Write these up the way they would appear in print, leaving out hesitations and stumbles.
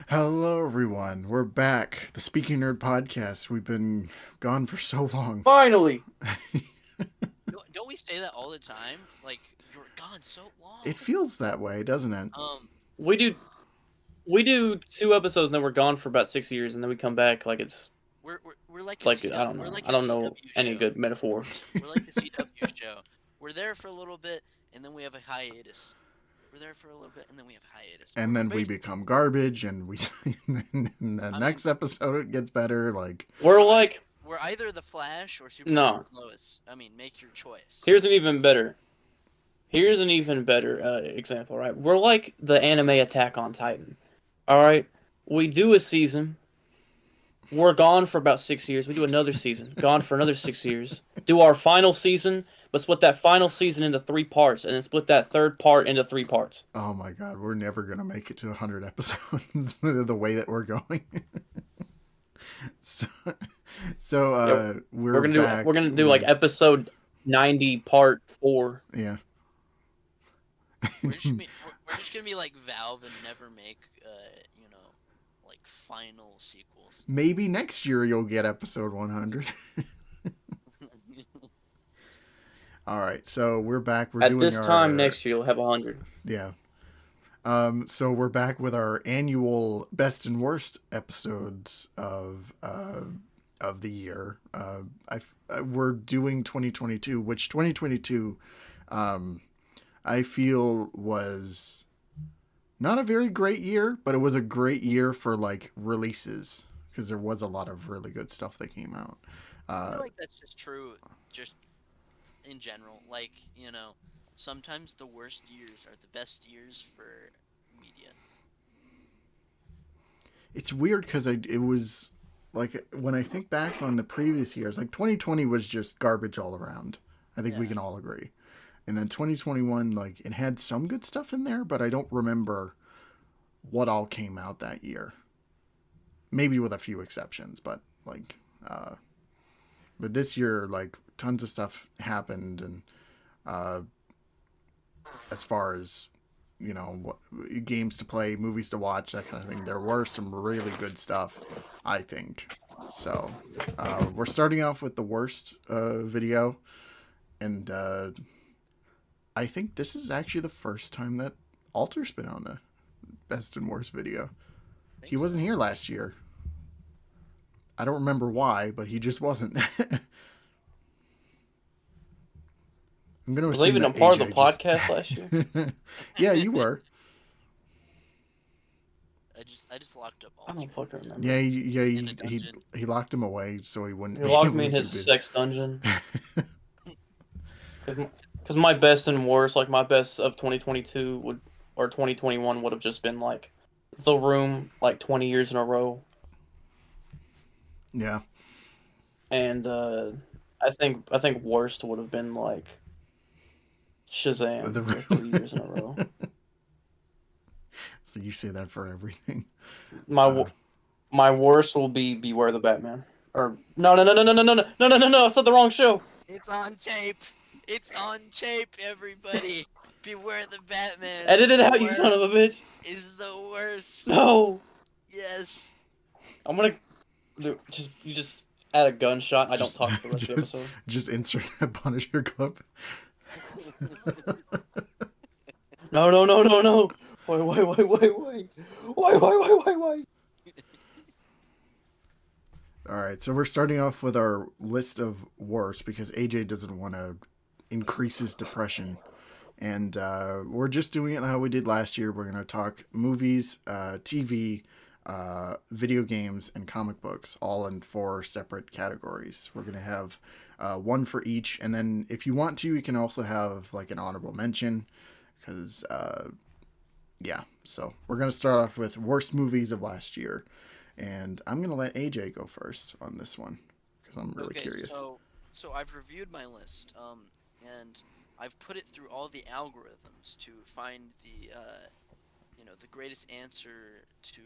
Hello, everyone. We're back. The Speaking Nerd podcast. We've been gone for so long. Finally! Don't we say that all the time? Like you were gone so long. It feels that way, doesn't it? We do 2 episodes and then we're gone for about 6 years and then we come back like it's we're like a like CW, I don't we're know. like I a don't know CW any show. good metaphor. We're like a CW show. We're there for a little bit and then we have a hiatus. We're there for a little bit and then we have a hiatus. And then we become garbage, and we. And then the next episode it gets better. Like We're either the Flash or Superman No. Lois. I mean, make your choice. Here's an even better example, right? We're like the anime Attack on Titan. Alright? We do a season. We're gone for about 6 years. We do another season. Gone for another 6 years. Do our final season, but split that final season into 3 parts, and then split that third part into 3 parts. oh my god, we're never gonna make it to 100 episodes the way that we're going. so we're back. We're gonna do like episode 90, part 4. Yeah. We're just gonna be like Valve and never make like final sequels. Maybe next year you'll get episode 100. All right, so we're back. We're At doing this time next year, you'll have 100. Yeah. So we're back with our annual best and worst episodes of the year. We're doing 2022, which 2022, I feel was not a very great year, but it was a great year for like releases because there was a lot of really good stuff that came out. I feel like that's just true, just in general. Like, sometimes the worst years are the best years for media. It's weird because it was like when I think back on the previous years, like 2020 was just garbage all around. I think we can all agree. And then 2021, like it had some good stuff in there, but I don't remember what all came out that year. Maybe with a few exceptions, but like, but this year, like tons of stuff happened, and as far as what games to play, movies to watch, that kind of thing, there were some really good stuff, I think. So we're starting off with the worst video, and I think this is actually the first time that Alter's been on the best and worst video. He wasn't here last year. I don't remember why, but he just wasn't. I'm gonna Was I even a part of the podcast last year? Yeah, you were. I just locked up I all. don't fucking remember. Yeah, he locked him away so he wouldn't. He locked me in his sex dungeon. Because my best and worst, like my best of 2022 or 2021 would have just been like The Room, like 20 years in a row. Yeah. And I think worst would have been like Shazam for 3 years in a row. So you say that for everything. My worst will be Beware the Batman. Or no! I said the wrong show. It's on tape. It's on tape, everybody. Beware the Batman. Edit it out, you son of a bitch. Is the worst. No. Yes. I'm gonna you just add a gunshot. I don't talk for the rest of the episode. Just insert that Punisher clip. No. Why? All right, so we're starting off with our list of worst because AJ doesn't want to increase his depression. And we're just doing it how we did last year. We're going to talk movies, TV, video games, and comic books, all in 4 separate categories. We're going to have one for each. And then if you want to, you can also have like an honorable mention. Because, yeah. So we're going to start off with worst movies of last year. And I'm going to let AJ go first on this one. Because I'm really curious. So I've reviewed my list. And I've put it through all the algorithms to find the greatest answer to,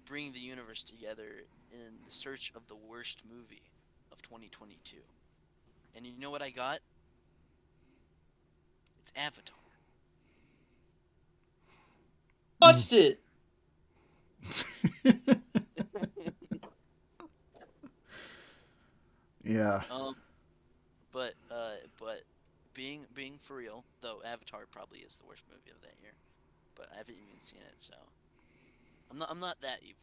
bring the universe together in the search of the worst movie of 2022. And you know what I got? It's Avatar. Watched it. Yeah. But being for real, though, Avatar probably is the worst movie of that year. But I haven't even seen it, so I'm not that evil.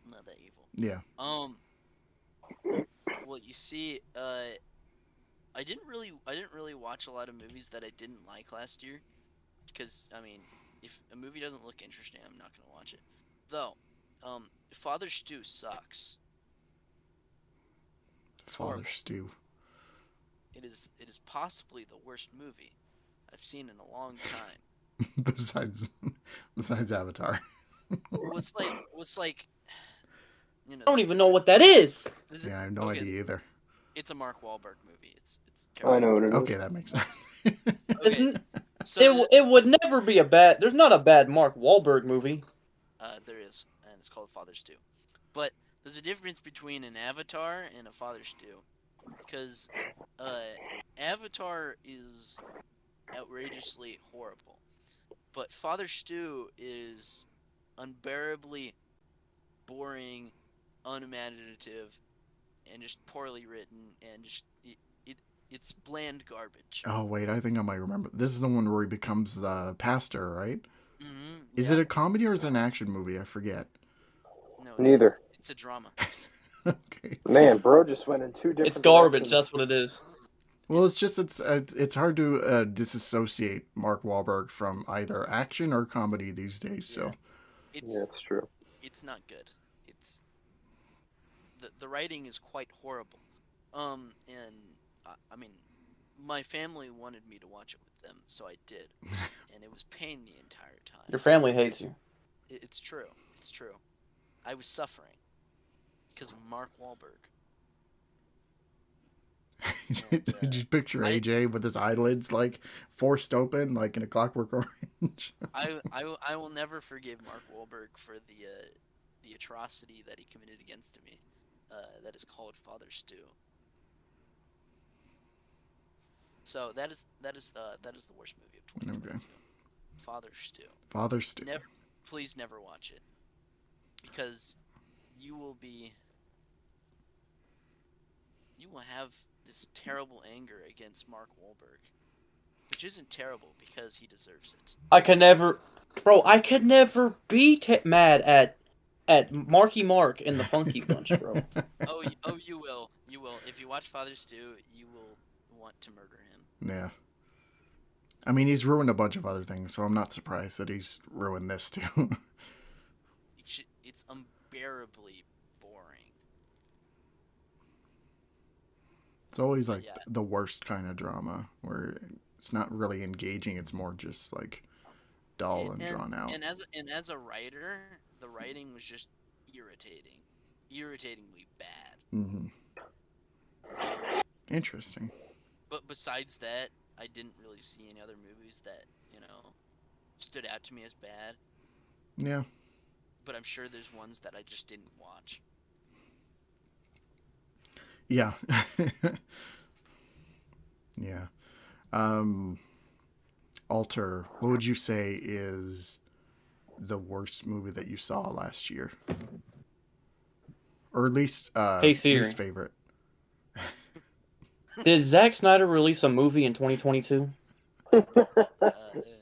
I'm not that evil. Yeah. Well, you see, I didn't really watch a lot of movies that I didn't like last year, because I mean, if a movie doesn't look interesting, I'm not gonna watch it. Though, Father Stew sucks. It's Father horrible. Stew. It is possibly the worst movie I've seen in a long time. besides Avatar. What's like, you know, I don't even know what that is. this is, Yeah, I have no okay, idea either. it's a Mark Wahlberg movie. It's Oh, I terrible. know what it is. Okay, that makes sense. Okay, Isn't so it would never be a bad. There's not a bad Mark Wahlberg movie. there is, and it's called Father Stew. But there's a difference between an Avatar and a Father Stew, because Avatar is outrageously horrible, but Father Stew is unbearably boring, unimaginative, and just poorly written, and just it's bland garbage. Oh wait, I think I might remember. This is the one where he becomes the pastor, right? Is Yeah. it a comedy or is it an action movie? I forget. No, Neither. It's a drama. Okay. Man, bro just went in two different It's garbage. directions. That's what it is. Well, it's hard to disassociate Mark Wahlberg from either action or comedy these days. So It's Yeah, it's true. it's not good. It's the writing is quite horrible. And I mean, my family wanted me to watch it with them, so I did, and it was pain the entire time. Your family hates you. It's true. It's true. I was suffering because of Mark Wahlberg. And, just picture I- AJ with his eyelids like forced open, like in a Clockwork Orange. I will never forgive Mark Wahlberg for the atrocity that he committed against me. That is called Father Stew. So that is the worst movie of 2022. Okay. Father Stew. Father Stew. Please never watch it, because you will have this terrible anger against Mark Wahlberg, which isn't terrible because he deserves it. I could never be mad at Marky Mark and the Funky Bunch, bro. Oh, you will. You will. If you watch Father Stew, you will want to murder him. Yeah. I mean, he's ruined a bunch of other things, so I'm not surprised that he's ruined this too. It's unbearably boring. It's always like Yeah. the worst kind of drama where it's not really engaging. It's more just like dull and drawn out. And as a writer, the writing was just irritatingly bad. Mm-hmm. Interesting. But besides that, I didn't really see any other movies that, stood out to me as bad. Yeah. But I'm sure there's ones that I just didn't watch. Yeah. Yeah. Alter, what would you say is the worst movie that you saw last year? Or at least Hey, Siri. least favorite. Did Zack Snyder release a movie in 2022?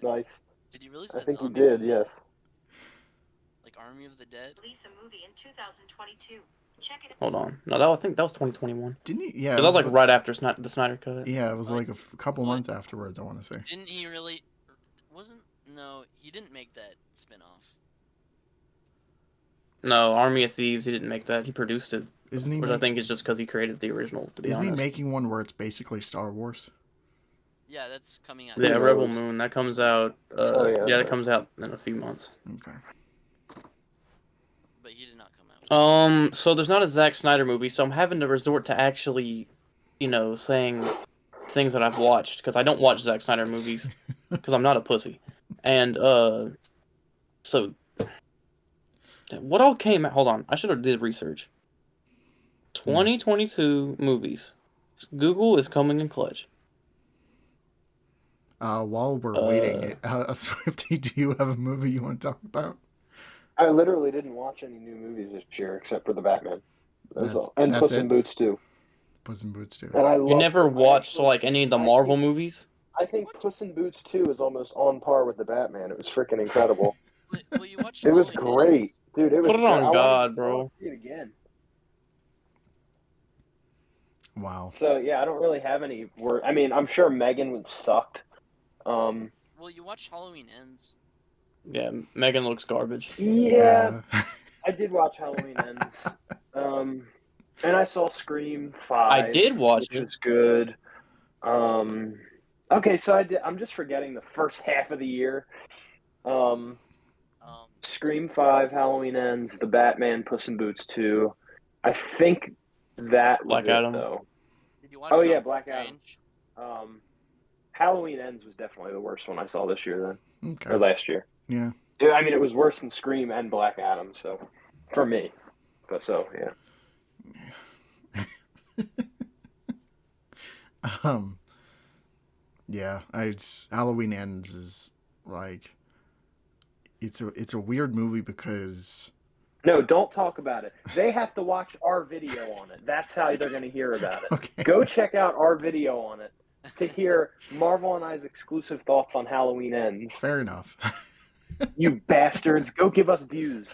Nice. Did you release I that think he zombie did, movie? yes. Like Army of the Dead? Release a movie in 2022. Check it. Hold on. No, I think that was 2021. Didn't he? Yeah. Because that was like right after the Snyder Cut. Yeah, it was like a couple What? months afterwards, I want to say. Didn't he really... No, he didn't make that spin-off. No, Army of Thieves. He didn't make that. He produced it, Isn't he? which I think is just because he created the original. To be Isn't he honest. making one where it's basically Star Wars? Yeah, that's coming out. Yeah, Who's Rebel those? Moon. That comes out. Oh, yeah. Yeah, that comes out in a few months. Okay. But he did not come out. So there's not a Zack Snyder movie, so I'm having to resort to actually, saying things that I've watched, because I don't watch Zack Snyder movies, because I'm not a pussy. And, so, what all came out? Hold on, I should have did research. 2022 movies. Google is coming in clutch. While we're waiting, Swifty, do you have a movie you want to talk about? I literally didn't watch any new movies this year except for The Batman. That was That's- all. And that's Puss it? in Boots too. Puss in Boots too. And I You love never watched actually- like any of the I Marvel think- movies? I think Puss in Boots 2 is almost on par with the Batman. It was freaking incredible. Well, you watched It was Halloween great, Ends. dude. It was. Put it on great. God, I bro. want to see it again. Wow. So yeah, I don't really have any word. I mean, I'm sure Megan sucked. Well, you watched Halloween Ends. Yeah, Megan looks garbage. Yeah, I did watch Halloween Ends. And I saw Scream 5. I did watch which it. was good. Okay, so I'm just forgetting the first half of the year. Scream 5, Halloween Ends, The Batman, Puss in Boots 2. I think that was Black it, Adam. though. Did you watch Oh, yeah, Doctor Black Adam. Strange? Halloween Ends was definitely the worst one I saw this year, then, Okay. or last year. Yeah. Yeah, I mean, it was worse than Scream and Black Adam, so for me. But so yeah. Yeah, Halloween Ends is like it's a weird movie because No, don't talk about it. They have to watch our video on it. That's how they're going to hear about it. okay. Go check out our video on it to hear Marvel and I's exclusive thoughts on Halloween Ends. Fair enough. You bastards, go give us views.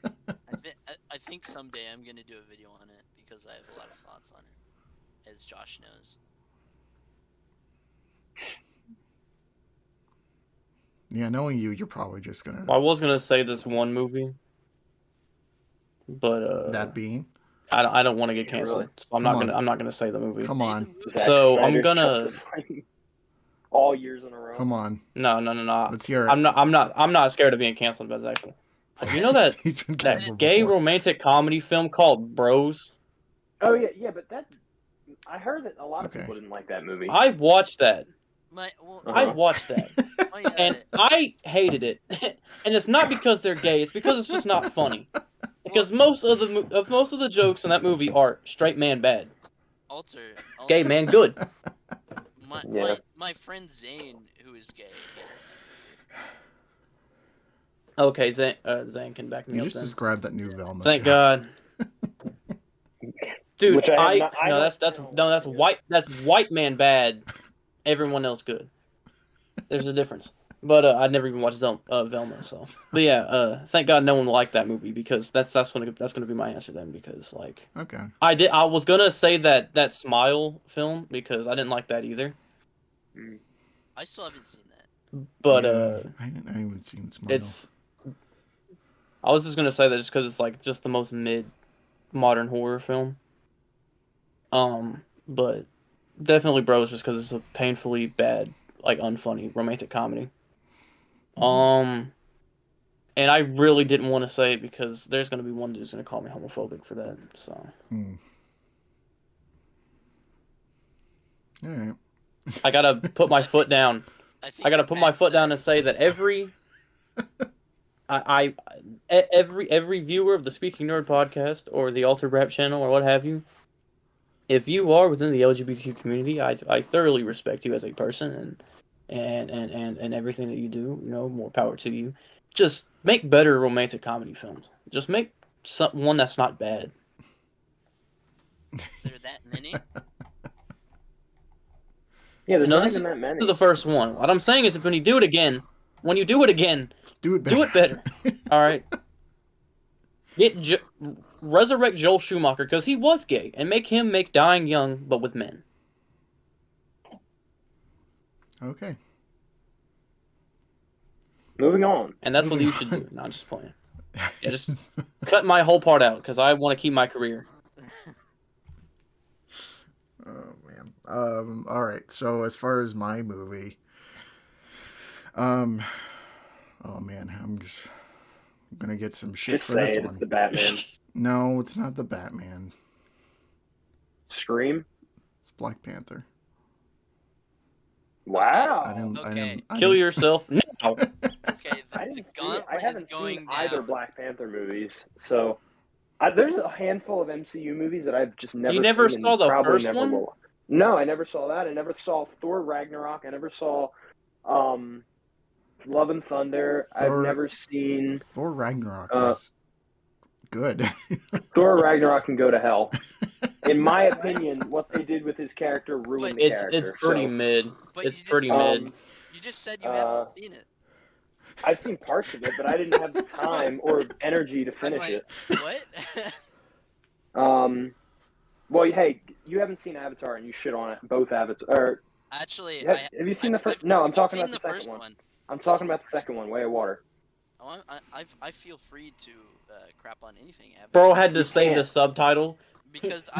I think someday I'm gonna do a video on it because I have a lot of thoughts on it, as Josh knows. Yeah, knowing you, you're probably just gonna I was gonna say this one movie, but that being. I don't want to get Yeah, canceled, really. so I'm not gonna say the movie. Come on. Zack So, I'm Snyder, gonna- Justice League, all years in a row. Come on. No. Let's hear it. I'm not scared of being canceled, but actually, you know that He's been that canceled gay before. romantic comedy film called Bros. Oh yeah, but I heard that a lot of Okay. people didn't like that movie. I watched that. Uh-huh. I watched that, and I hated it. And it's not because they're gay; it's because it's just not funny. Because most of the jokes in that movie are straight man bad, Alter, gay man good. Yeah. My friend Zane, who is gay. Okay, Zane can back me You up just then. described that new Velma. Thank show. God. Dude, Which I have not- that's white man bad. Everyone else good. There's a difference. But I'd never even watched Velma, so. But yeah, thank God no one liked that movie because that's gonna be my answer then because like Okay. I was gonna say that Smile film because I didn't like that either. I still haven't seen that. But Yeah, I haven't seen Smile. it's. I was just gonna say that just because it's like just the most mid modern horror film. But definitely Bros just because it's a painfully bad, like unfunny romantic comedy. And I really didn't want to say it because there's gonna be one dude who's gonna call me homophobic for that. So All right. I gotta put my foot down. think I gotta you're put my past foot down that. and say that every every viewer of the Speaking Nerd podcast or the Alter Rap channel or what have you, if you are within the LGBTQ community, I thoroughly respect you as a person and everything that you do. You know, more power to you. Just make better romantic comedy films. Just make one that's not bad. Is there that many? Yeah, there's No, not this even that many. is the first one. What I'm saying is, if when you do it again, Do it better. do it better. All right. Resurrect Joel Schumacher because he was gay, and make him make Dying Young, but with men. Okay. Moving on. And that's what you should do. Not just playing. Yeah, just cut my whole part out because I want to keep my career. Oh man. All right. So as far as my movie, oh man, I'm gonna get some shit Just for say this it. one. It's the Batman. No, it's not the Batman. Scream. It's Black Panther. Wow. Okay. Kill yourself now. Okay, I the didn't see. gauntlet I haven't is going seen down. either Black Panther movies, so there's a handful of MCU movies that I've just never. You never seen saw and the probably first never one? will. No, I never saw that. I never saw Thor Ragnarok. I never saw Love and Thunder. Thor- I've never seen Thor Ragnarok Uh, is good. Thor Ragnarok can go to hell. in my opinion, what they did with his character ruined the It's character. pretty So, mid. But It's you just pretty mid. you just said you haven't uh, seen it. I've seen parts of it, but I didn't have the time or energy to I'm finish like, it. what? Well, hey, you haven't seen Avatar, and you shit on it. Both Avatar. Or Actually, have you seen the first? I've- No, I'm I've talking seen about the the first second one. one. I'm talking about the second one, Way of Water. Oh, I feel free to crap on anything. Bro Avatar, had to You say the can't. subtitle. because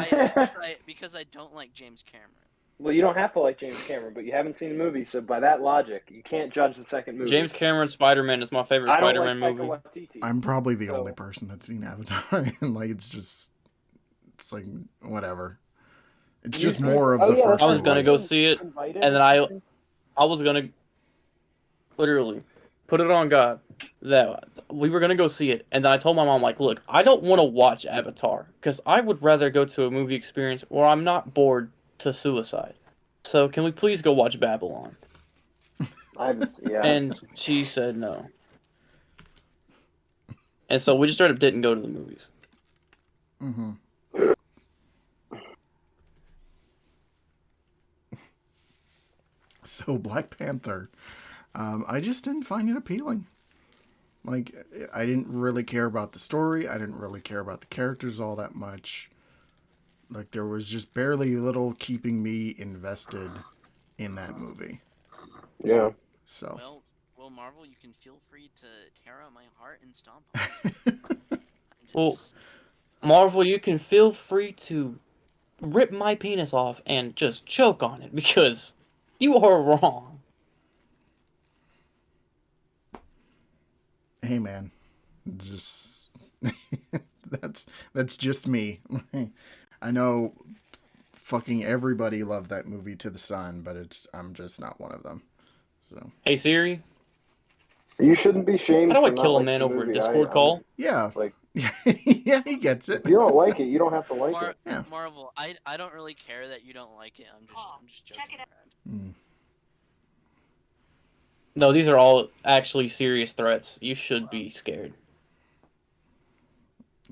I don't like James Cameron. Well, you don't have to like James Cameron, but you haven't seen the movie, so by that logic, you can't judge the second movie. James Cameron's Spider-Man is my favorite I don't like Spider-Man Taika movie. Waititi. I'm probably the So- only person that's seen Avatar, and like it's like whatever. It's just more of the yeah, first. I was gonna one. go see it, Invited and then or I was gonna literally put it on God that we were gonna go see it, and then I told my mom, like, look, I don't want to watch Avatar because I would rather go to a movie experience where I'm not bored to suicide. So can we please go watch Babylon? Yeah. And she said no. And so we just straight up didn't go to the movies. Mm-hmm. So Black Panther, I just didn't find it appealing. Like, I didn't really care about the story. I didn't really care about the characters all that much. Like, there was just barely little keeping me invested in that movie. Yeah. So. Well, Marvel, you can feel free to tear out my heart and stomp on it. Well, Marvel, you can feel free to rip my penis off and just choke on it because you are wrong. Hey, man, just that's just me. I know fucking everybody loved that movie to the sun, but I'm just not one of them. So. Hey Siri, You shouldn't be shamed. how do I for kill not a man liking the over a movie. Discord call? Yeah. Like, yeah, he gets it. if you don't like it, you don't have to like it. Yeah. Marvel, I don't really care that you don't like it. I'm just joking Check it out. around. Mm. No, these are all actually serious threats. You should be scared.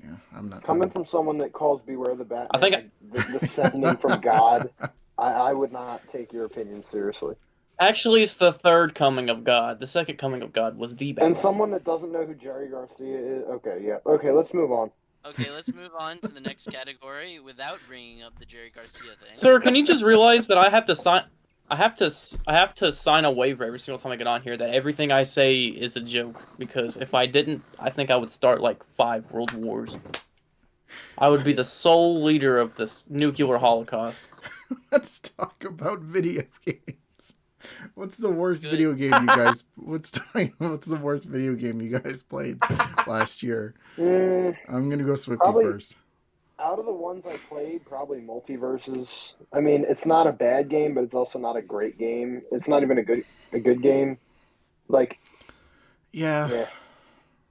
Yeah, I'm not. Coming from someone that calls Beware the Batman I think the sending from God, I would not take your opinion seriously. Actually, it's the third coming of God. The second coming of God was the Batman. And someone that doesn't know who Jerry Garcia is. Okay, yeah. Okay, let's move on. Okay, let's move on to the next category without bringing up the Jerry Garcia thing. Sir, can you just realize that I have to sign? I have to sign a waiver every single time I get on here that everything I say is a joke, because if I didn't, I think I would start like 5 world wars. I would be the sole leader of this nuclear holocaust. Let's talk about video games. What's the worst Good. video game you guys? What's the worst video game you guys played last year? I'm gonna go Swifty Probably- first. Out of the ones I played, probably Multiverses. I mean, it's not a bad game, but it's also not a great game. It's not even a good game. Like, Yeah.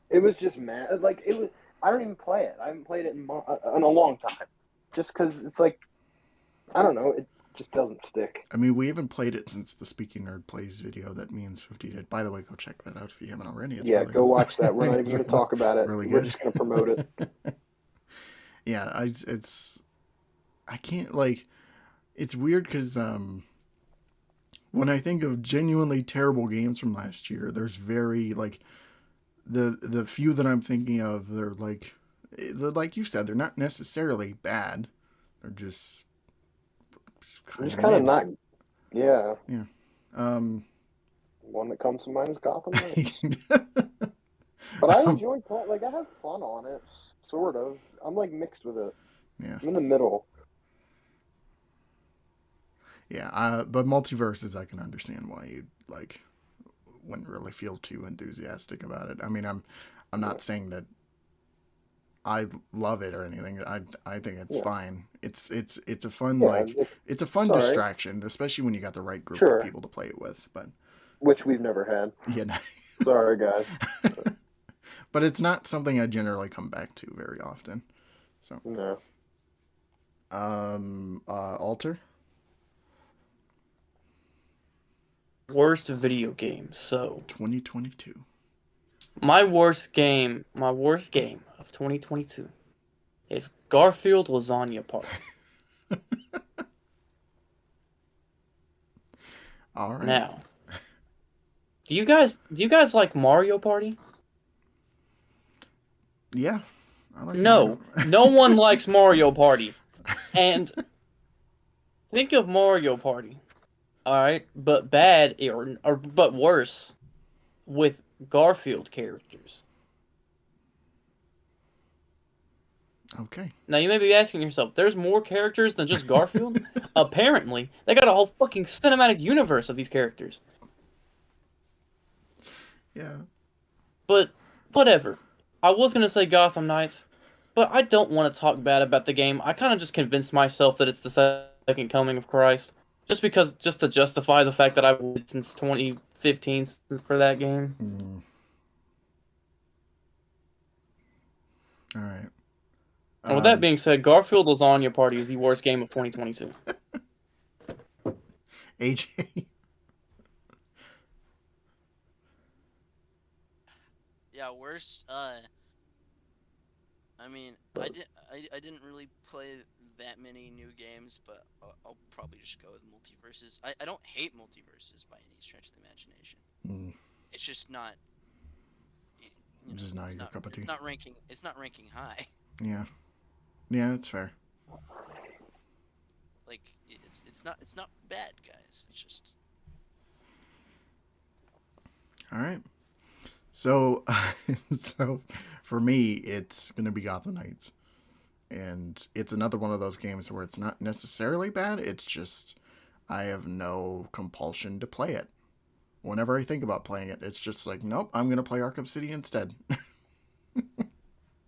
it was just mad. Like, it was. I don't even play it. I haven't played it in a long time. Just because it's like, I don't know. It just doesn't stick. I mean, we haven't played it since the Speaking Nerd Plays video that me and Swifty did. By the way, go check that out if you haven't already. It's Yeah, really go good. watch that. We're not even going to talk about it. Really We're good. just going to promote it. Yeah, I can't, like, it's weird because when I think of genuinely terrible games from last year, there's very, like, the few that I'm thinking of, they're like you said, they're not necessarily bad. They're just Just kind of mid. not. Yeah. Yeah. One that comes to mind is Gotham Knights. But I enjoy playing. Like, I have fun on it, sort of. I'm like mixed with it. Yeah. I'm in the middle. Yeah, but Multiverses, I can understand why you wouldn't really feel too enthusiastic about it. I mean, I'm not saying that I love it or anything. I think it's fine. It's a fun it's a fun alright. distraction, especially when you got the right group Sure. of people to play it with. But Which we've never had. yeah, Sorry, guys. but it's not something I generally come back to very often. So No. Alter. Worst video game. So 2022. my worst game of 2022 is Garfield Lasagna Party. All right. Now, do you guys like Mario Party? Yeah. I like No, Mario. no one likes Mario Party. And think of Mario Party, all right, but bad or but worse with Garfield characters. Okay. Now you may be asking yourself, there's more characters than just Garfield? Apparently, they got a whole fucking cinematic universe of these characters. Yeah. But whatever. I was gonna say Gotham Knights, but I don't want to talk bad about the game. I kind of just convinced myself that it's the second coming of Christ, just to justify the fact that I've waited since 2015 for that game. Mm. All right. And with that being said, Garfield Lasagna Party is the worst game of 2022. AJ. Yeah, worse. I mean, I didn't really play that many new games, but I'll probably just go with multiverses. I don't hate multiverses by any stretch of the imagination. Mm. It's just not. This is not your cup of tea. It's not ranking. It's not ranking high. Yeah. Yeah, that's fair. Like it's not bad, guys. It's just. All right. So, so for me, it's gonna be Gotham Knights, and it's another one of those games where it's not necessarily bad. It's just I have no compulsion to play it. Whenever I think about playing it, it's just like, nope, I'm gonna play Arkham City instead.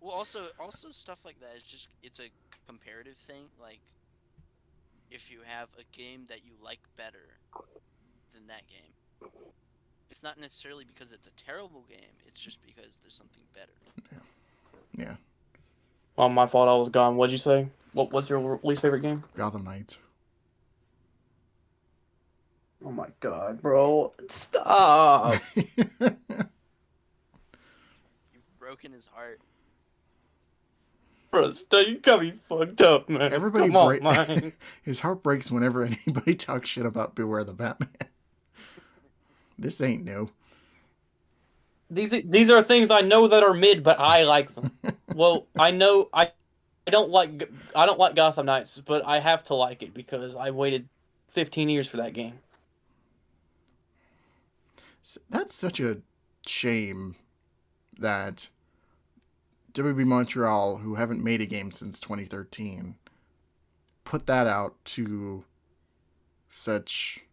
Well, also stuff like that. It's a comparative thing. Like, if you have a game that you like better than that game, it's not necessarily because it's a terrible game. It's just because there's something better. Yeah. Well, my fault. I was gone. What'd you say? What's your least favorite game? Gotham Knights. Oh my god, bro! Stop. You've broken his heart. Bro, you got me fucked up, man. Everybody Come on, man. His heart breaks whenever anybody talks shit about Beware the Batman. This ain't new. These are things I know that are mid, but I like them. Well, I know I don't like Gotham Knights, but I have to like it because I waited 15 years for that game. That's such a shame that WB Montreal, who haven't made a game since 2013, put that out to such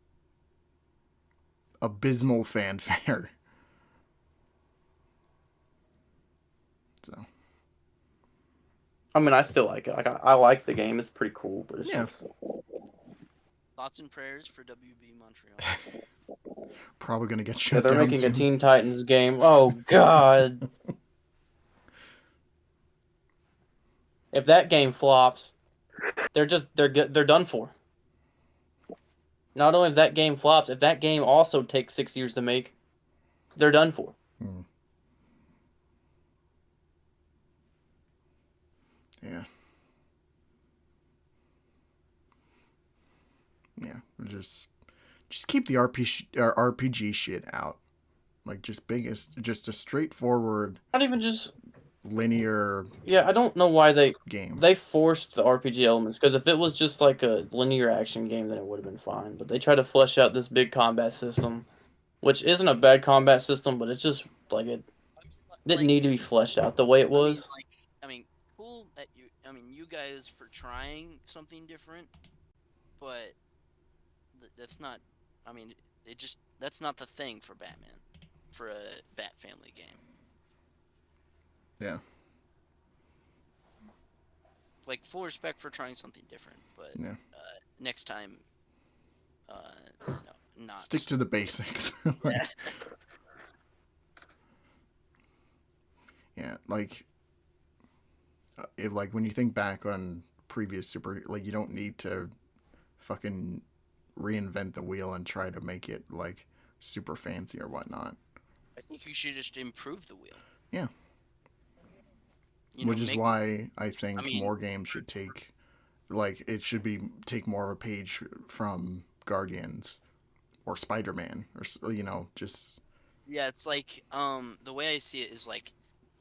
abysmal fanfare. So, I mean, I still like it. I like the game. It's pretty cool, but it's just... Thoughts and prayers for WB Montreal. probably gonna get Yeah, shut they're down making soon. a Teen Titans game. Oh god. If that game flops, they're done for. Not only if that game flops, if that game also takes 6 years to make, they're done for. Hmm. Yeah. Yeah. Just keep the RPG shit out. Like just just a straightforward, Not even just linear I don't know why game. they forced the RPG elements, because if it was just like a linear action game, then it would have been fine. But they try to flesh out this big combat system, which isn't a bad combat system, but it's just like it didn't need to be fleshed out the way it was. I mean, cool at you. I mean, you guys for trying something different, but that's not. I mean, that's not the thing for Batman, for a Bat Family game. Yeah. Like, full respect for trying something different, but Yeah. Next time, no, not. Stick to the basics. Yeah. Yeah, like when you think back on previous you don't need to fucking reinvent the wheel and try to make it like super fancy or whatnot. I think you should just improve the wheel. Yeah. You know, which is why I think I mean, more games should take more of a page from Guardians or Spider-Man, or just Yeah, it's like the way I see it is like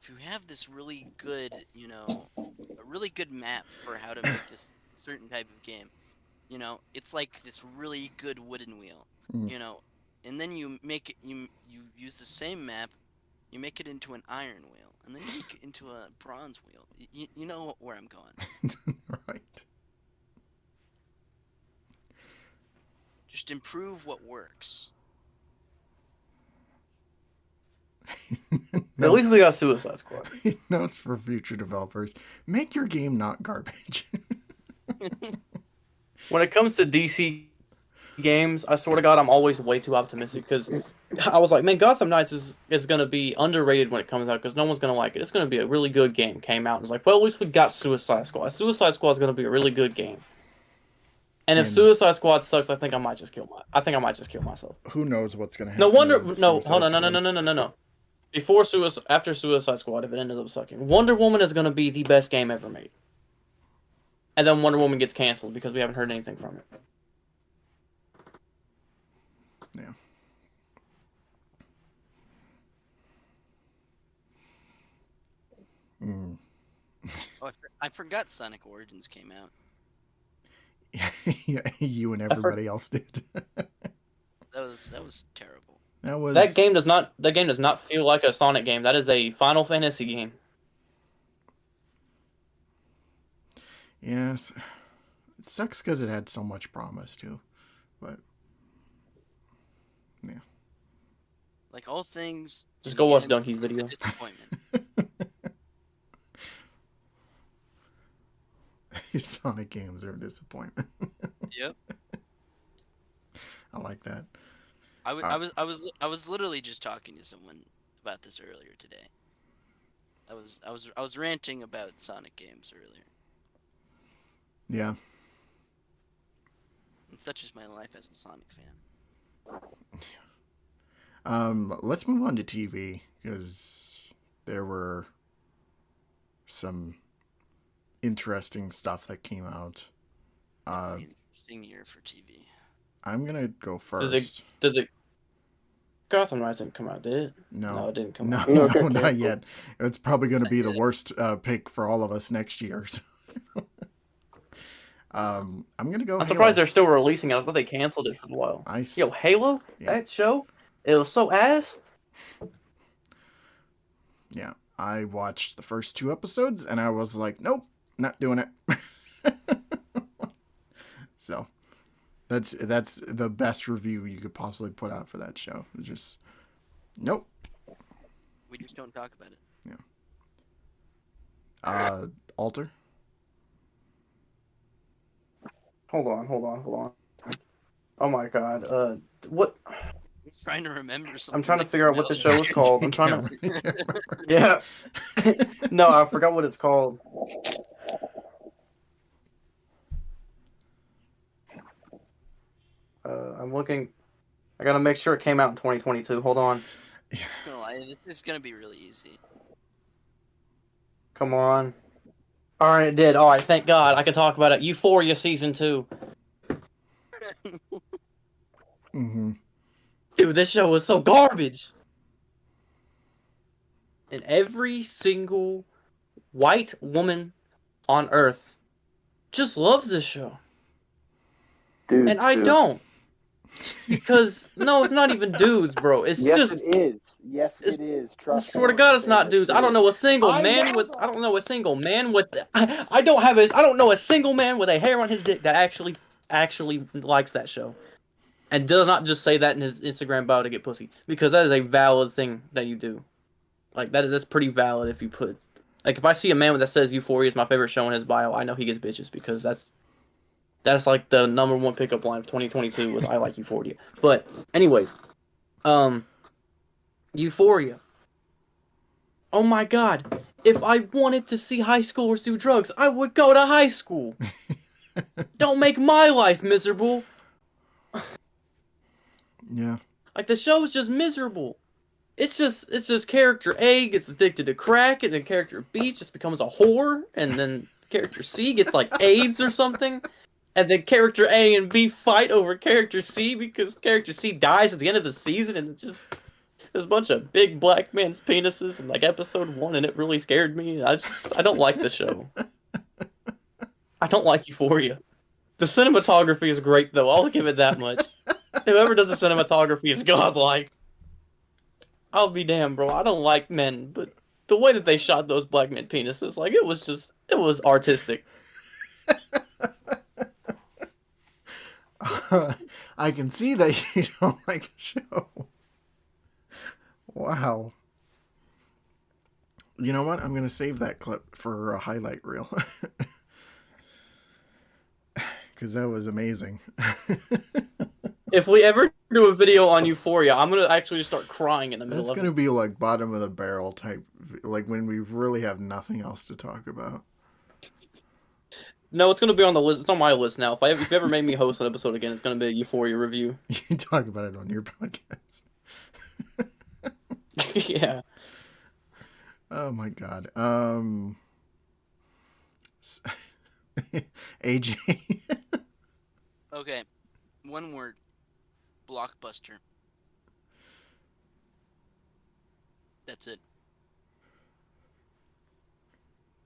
if you have this really good, a really good map for how to make this certain type of game, it's like this really good wooden wheel, Mm. and then you make it you use the same map, you make it into an iron wheel, and then you make it into a bronze wheel. You know where I'm going. right. Just improve what works. At No, least we got Suicide Squad. notes for future developers: make your game not garbage. When it comes to DC games, I swear to God, I'm always way too optimistic because I was like, man, Gotham Knights is going to be underrated when it comes out because no one's going to like it. It's going to be a really good game. Came out and was like, well, at least we got Suicide Squad. Suicide Squad is going to be a really good game. And if Suicide Squad sucks, I think I might just kill myself. Who knows what's gonna happen? No wonder. with No, Suicide hold on. Squad. No. After Suicide Squad, if it ends up sucking, Wonder Woman is going to be the best game ever made. And then Wonder Woman gets canceled because we haven't heard anything from it. Yeah. Mm. Oh, I forgot Sonic Origins came out. You and everybody else did. That was terrible. That game does not feel like a Sonic game. That is a Final Fantasy game. Yes, it sucks because it had so much promise too, but yeah. Like all things. Just in go the watch end, Donkey's it's a video. disappointment. Sonic games are a disappointment. Yep. I like that. I was literally just talking to someone about this earlier today. I was ranting about Sonic games earlier. Yeah. And such is my life as a Sonic fan. Let's move on to TV because there were some interesting stuff that came out. Very interesting year for TV. I'm gonna go first. Did the Gotham Knights didn't come out, did it? No, No, it didn't come no, out. no, Okay, not canceled. yet. It's probably going to be the worst pick for all of us next year. So. I'm gonna go. I'm Halo. surprised they're still releasing it. I thought they canceled it for a while. Yo, Halo? Yeah. That show? It was so ass. Yeah, I watched the first 2 episodes and I was like, nope, not doing it. So, that's the best review you could possibly put out for that show. It's just, nope. We just don't talk about it. Yeah. Alter. Hold on. Oh my god. What? I'm trying to remember something. I'm trying to that figure out came what the out show was last called. I'm trying to. Yeah. No, I forgot what it's called. I'm looking. I gotta make sure it came out in 2022. Hold on. No, this is gonna be really easy. Come on. Alright, it did. Alright, thank God. I can talk about it. Euphoria Season 2. Mm-hmm. Dude, this show was so garbage. And every single white woman on Earth just loves this show. Dude, And I dude. don't. Because, no, it's not even dudes, bro. It's Yes, just... it is. Yes, it's- it is. I Trust swear to me. God, it's not dudes. I don't know a single I man know with... that. I don't know a single man with... I don't know a single man with a hair on his dick that actually likes that show. And does not just say that in his Instagram bio to get pussy. Because that is a valid thing that you do. Like, that's pretty valid if you put... Like, if I see a man that says Euphoria is my favorite show in his bio, I know he gets bitches because that's like the #1 pickup line of 2022 was I like Euphoria. But, anyways. Euphoria. Oh my god. If I wanted to see high schoolers do drugs, I would go to high school. Don't make my life miserable. Yeah. Like, the show's just miserable. It's just character A gets addicted to crack, and then character B just becomes a whore, and then character C gets, like, AIDS or something. and then character A and B fight over character C because character C dies at the end of the season, and it's just there's a bunch of big black men's penises in like episode 1, and it really scared me. I don't like the show. I don't like Euphoria. The cinematography is great though. I'll give it that much. Whoever does the cinematography is godlike. I'll be damned, bro. I don't like men, but the way that they shot those black men penises, like it was artistic. I can see that you don't like the show. Wow. You know what? I'm going to save that clip for a highlight reel. Because that was amazing. If we ever do a video on Euphoria, I'm going to actually just start crying in the middle That's of going to it. be like bottom of the barrel type, like when we really have nothing else to talk about. No, it's going to be on the list. It's on my list now. If you ever made me host an episode again, it's going to be a Euphoria review. You talk about it on your podcast. Yeah. Oh my god. AJ. Okay, one word. Blockbuster. That's it.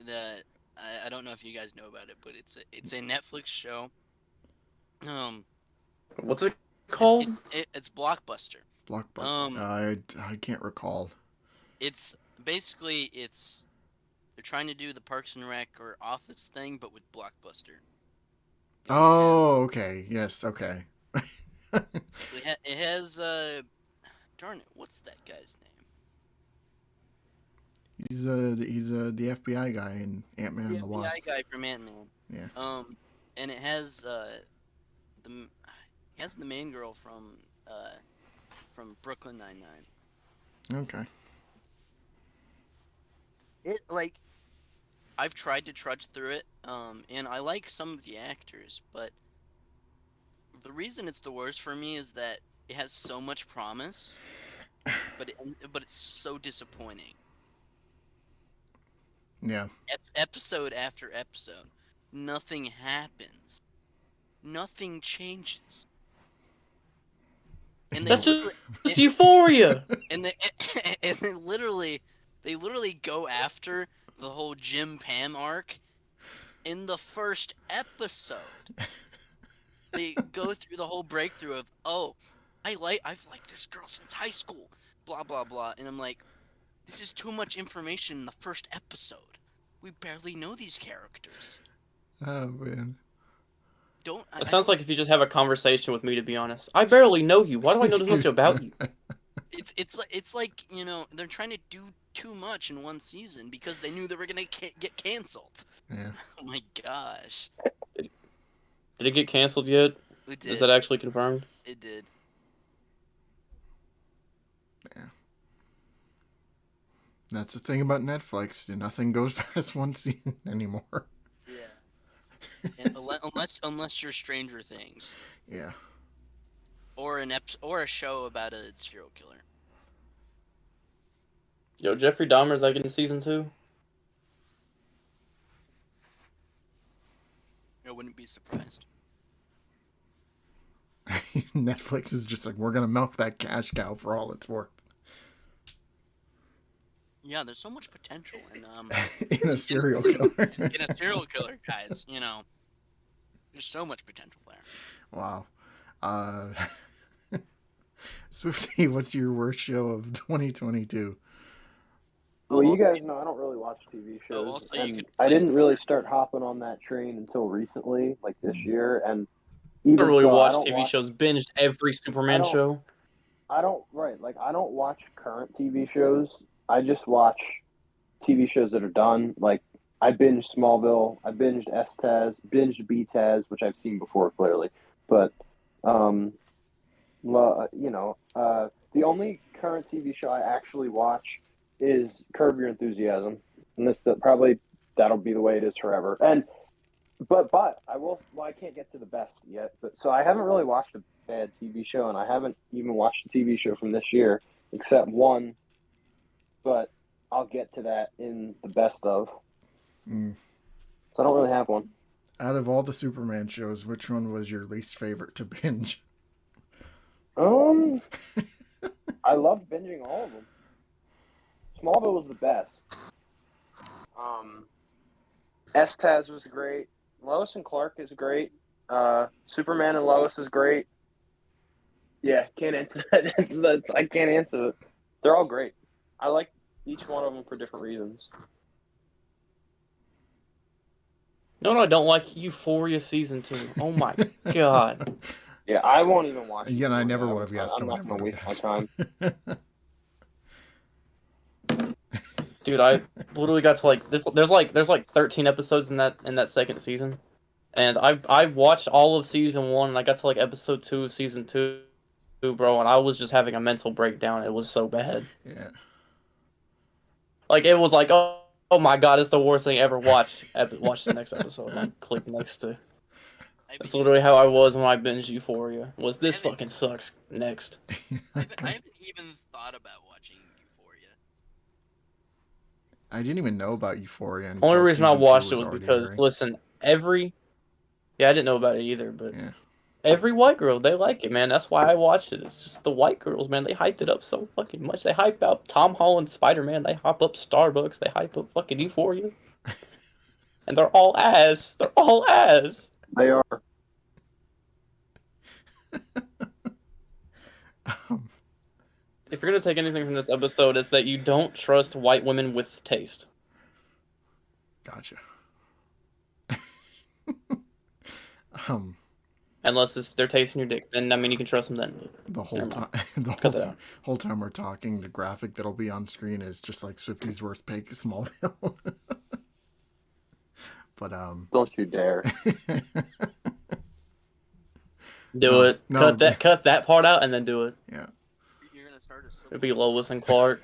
I don't know if you guys know about it, but it's a Netflix show. What's it called? It's Blockbuster. Blockbuster. I can't recall. It's basically they're trying to do the Parks and Rec or Office thing, but with Blockbuster. Oh, okay. Yes, okay. It has darn it, what's that guy's name? He's the FBI guy in Ant-Man and the Wasp. The FBI guy from Ant-Man. Yeah. And it has the main girl from Brooklyn Nine-Nine. Okay. It like I've tried to trudge through it, and I like some of the actors, but the reason it's the worst for me is that it has so much promise, but it's so disappointing. Yeah. Episode after episode, nothing happens. Nothing changes. And That's just Euphoria. And they literally go after the whole Jim Pam arc in the first episode. They go through the whole breakthrough of, oh, I've liked this girl since high school, blah blah blah, and I'm like, this is too much information in the first episode. We barely know these characters. Oh man. It sounds like if you just have a conversation with me, to be honest. I barely know you. Why do I know this much about you? It's like, you know, they're trying to do too much in one season because they knew they were gonna get canceled. Yeah. Oh my gosh. Did it get canceled yet? It did. Is that actually confirmed? It did. Yeah. That's the thing about Netflix. Nothing goes past one season anymore. Yeah. And unless you're Stranger Things. Yeah. Or or a show about a serial killer. Yo, Jeffrey Dahmer's like in season 2? I wouldn't be surprised. Netflix is just like, we're gonna milk that cash cow for all it's worth. Yeah, there's so much potential In a serial killer. in a serial killer, guys. You know, there's so much potential there. Wow. Swifty, what's your worst show of 2022? Well, you guys know I don't really watch TV shows. Oh, also, you could I didn't really start hopping on that train until recently, like this year. And I even don't really so, watch TV shows. Binged every Superman show. I don't watch current TV shows. I just watch TV shows that are done. Like, I binged Smallville. I binged S-Taz. Binged B-Taz, which I've seen before, clearly. But, the only current TV show I actually watch is Curb Your Enthusiasm. And that'll be the way it is forever. But I can't get to the best yet. So I haven't really watched a bad TV show, and I haven't even watched a TV show from this year, except one. But I'll get to that in the best of. So I don't really have one. Out of all the Superman shows, which one was your least favorite to binge? I loved binging all of them. Smallville was the best. Taz was great. Lois and Clark is great. Superman and Lois is great. Yeah, can't answer that. I can't answer it. They're all great. I like each one of them for different reasons. No, I don't like Euphoria season 2. Oh my god. Yeah, I won't even watch. Again, I never Euphoria. would have guessed. I'm I not never gonna would waste have my guessed. time. Dude, I literally got to like this. There's like 13 episodes in that second season, and I watched all of season 1, and I got to like episode 2 of season 2, bro, and I was just having a mental breakdown. It was so bad. Yeah. Like it was like, oh my god, it's the worst thing ever. Watch the next episode. And click next to. That's literally how I was when I binged Euphoria. Was this fucking sucks? Next. I haven't even thought about watching Euphoria. I didn't even know about Euphoria until Only reason I season 2 watched it was already because airing. listen, yeah, I didn't know about it either, but Yeah. every white girl, they like it, man. That's why I watched it. It's just the white girls, man. They hyped it up so fucking much. They hype out Tom Holland, Spider-Man. They hype up Starbucks. They hype up fucking Euphoria. And they're all ass. They're all ass. They are. If you're gonna take anything from this episode, it's that you don't trust white women with taste. Gotcha. Unless they're tasting your dick, then I mean you can trust them then. The whole Never time, mind. Cut that out. whole time we're talking, the graphic that'll be on screen is just like Swifty's worst pick, Smallville. But Don't you dare. Do it. no, Cut that part out and then do it. Yeah. You're gonna start a civil It'd be Lois and Clark.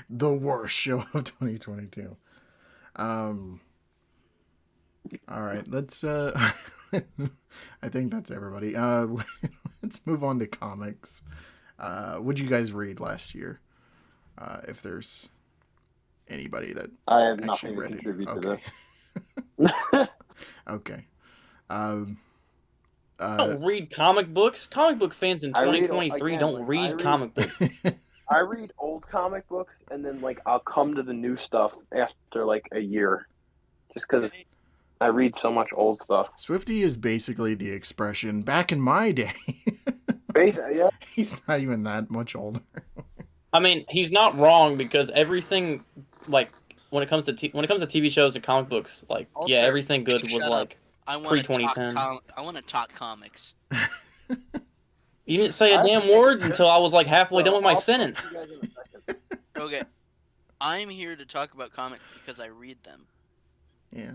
The worst show of 2022. All right, let's I think that's everybody. Let's move on to comics. What did you guys read last year? If there's anybody that I have actually nothing to read contribute it. to Okay. this. Okay. Don't read comic books. Comic book fans in I read- 2023 again, don't like, read I read- comic books. I read old comic books and then like I'll come to the new stuff after like a year, just because I read so much old stuff. Swifty is basically the expression back in my day. Basically, yeah. He's not even that much older. I mean, he's not wrong because everything, like when it comes to TV shows and comic books, like Also, yeah, everything good was shut up. like I want to talk. pre-2010. I want to talk comics. You didn't say a damn word until I was like halfway done with my I'll talk to sentence. you guys in a second. Okay, I'm here to talk about comics because I read them. Yeah.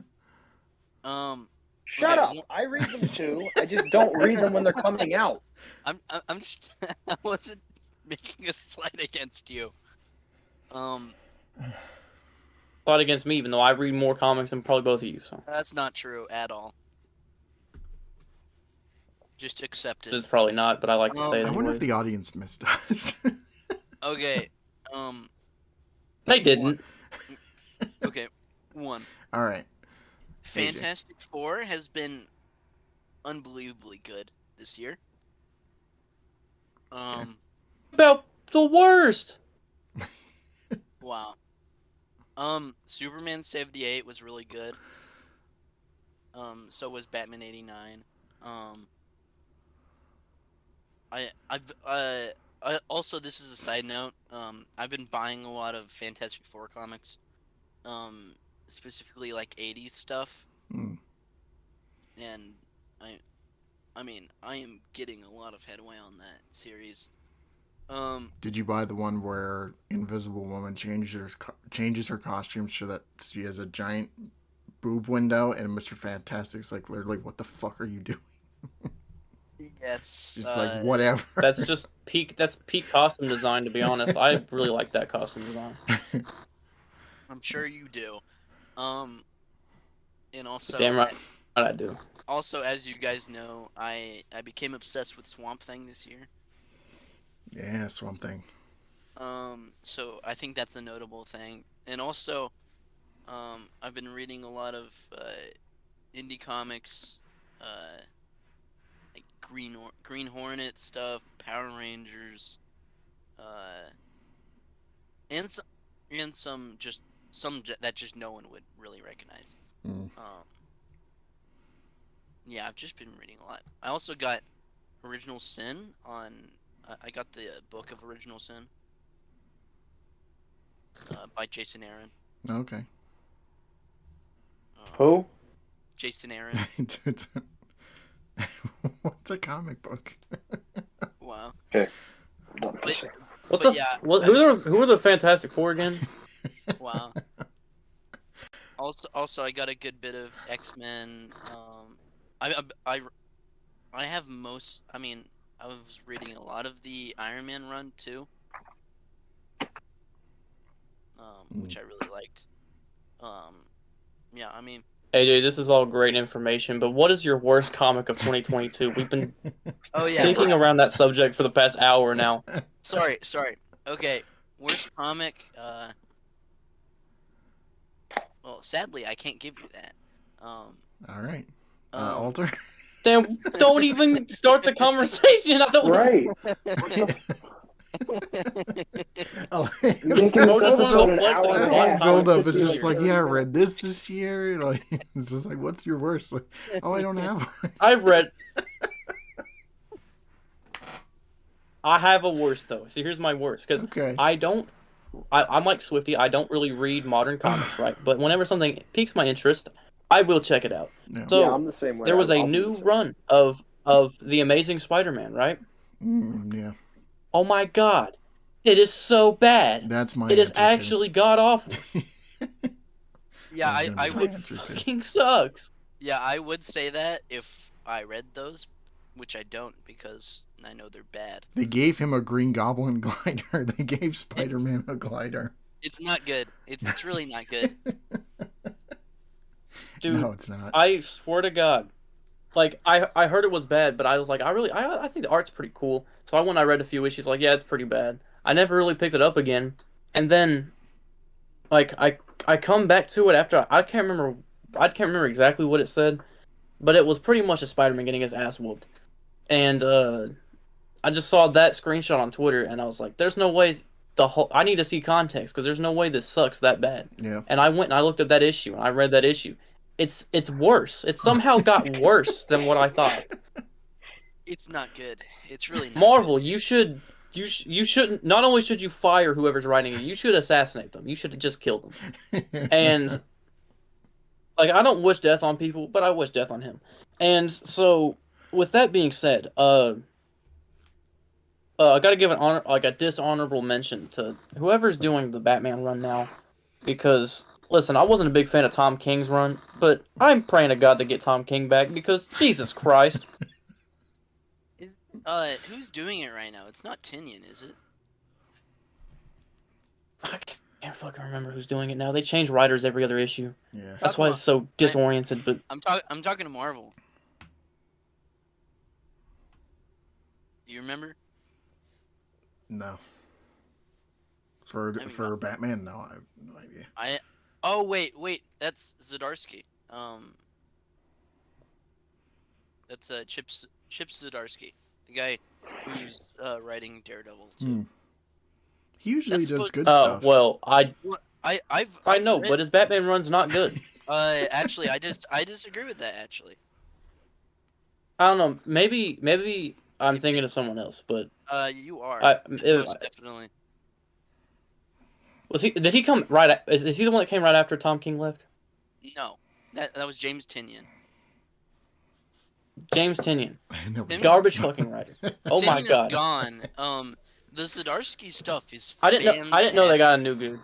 Shut Okay, up! I read them too. I just don't read them when they're coming out. I'm just, I wasn't making a slight against you. Thought against me, even though I read more comics than probably both of you. So That's not true at all. Just accept it. it's probably not, but I like to say it I wonder if anyways. the audience missed us. Okay. They didn't. Okay. One. All right. Fantastic Four has been unbelievably good this year. About the worst. Wow. Superman 78 was really good. So was Batman 89. I also, this is a side note. I've been buying a lot of Fantastic Four comics. Specifically like 80s stuff. Hmm. And I mean, I am getting a lot of headway on that series. Did you buy the one where Invisible Woman changes her costume so that she has a giant boob window, and Mr. Fantastic's like literally, "What the fuck are you doing?" Yes. It's like whatever. That's just peak. That's peak costume design. To be honest, I really like that costume design. I'm sure you do. And also, Damn right, I do. Also, as you guys know, I became obsessed with Swamp Thing this year. Yeah, Swamp Thing. So I think that's a notable thing. And also, I've been reading a lot of indie comics, like Green Hornet stuff, Power Rangers, uh, and some that just no one would really recognize. Mm. Yeah, I've just been reading a lot. I also got Original Sin on. I got the book of Original Sin by Jason Aaron. Okay. Who? Jason Aaron. What's a comic book? Wow. Okay. Who are the Fantastic Four again? Wow. Also, I got a good bit of X-Men. I have most. I mean, I was reading a lot of the Iron Man run too, which I really liked. Yeah, I mean. AJ, this is all great information, but what is your worst comic of 2022? We've been thinking around that subject for the past hour now. Sorry. Okay, worst comic. Well, sadly, I can't give you that. All right. Alter. Damn, don't even start the conversation. I don't. Right. Oh, Making this episode an hour and a half. build up. It's just like, yeah, I read this year. Like, it's just like, what's your worst? Like, oh, I don't have one. I have a worst though. So here's my worst because Okay. I'm like Swifty. I don't really read modern comics, right? But whenever something piques my interest, I will check it out. Yeah. So Yeah, I'm the same way. there was a I'll do new the same. run of the Amazing Spider-Man, right? Yeah. Oh my God, it is so bad. That's my It is answer, too. actually god awful. Yeah, I That's my would. answer, too. Fucking sucks. Yeah, I would say that if I read those, which I don't because I know they're bad. They gave him a Green Goblin glider. They gave Spider-Man a glider. It's not good. It's really not good. Dude, No, it's not. I swear to God. Like, I heard it was bad, but I was like, I think the art's pretty cool. So I read a few issues, like, yeah, it's pretty bad. I never really picked it up again. And then, like, I come back to it after, I can't remember exactly what it said, but it was pretty much a Spider-Man getting his ass whooped. And, I just saw that screenshot on Twitter, and I was like, there's no way I need to see context, because there's no way this sucks that bad. Yeah. And I went and I looked up that issue, and I read that issue. It's worse. It somehow got worse than what I thought. It's not good. It's really not Marvel, good. you shouldn't. Not only should you fire whoever's writing it, you should assassinate them. You should have just killed them. And like, I don't wish death on people, but I wish death on him. And so, with that being said, I gotta give a dishonorable mention to whoever's doing the Batman run now, because. Listen, I wasn't a big fan of Tom King's run, but I'm praying to God to get Tom King back because Jesus Christ. Who's doing it right now? It's not Tinian, is it? I can't fucking remember who's doing it now. They change writers every other issue. Yeah. That's why it's so disoriented. But I'm talking to Marvel. Do you remember? No. For Batman, no, I have no idea. Oh wait, that's Zdarsky. That's Chip Zdarsky, the guy who's writing Daredevil too. He usually That's does what- good stuff. well, I know, but his Batman run's not good. Actually, I disagree with that. Actually, I don't know. Maybe I'm thinking of someone else, but you are most definitely. Did he come right? Is he the one that came right after Tom King left? No, that was James Tinian. James Tinian, Nobody- garbage fucking writer. Oh my Tinian's God. gone. The Zdarsky stuff is. I didn't know they got a new dude.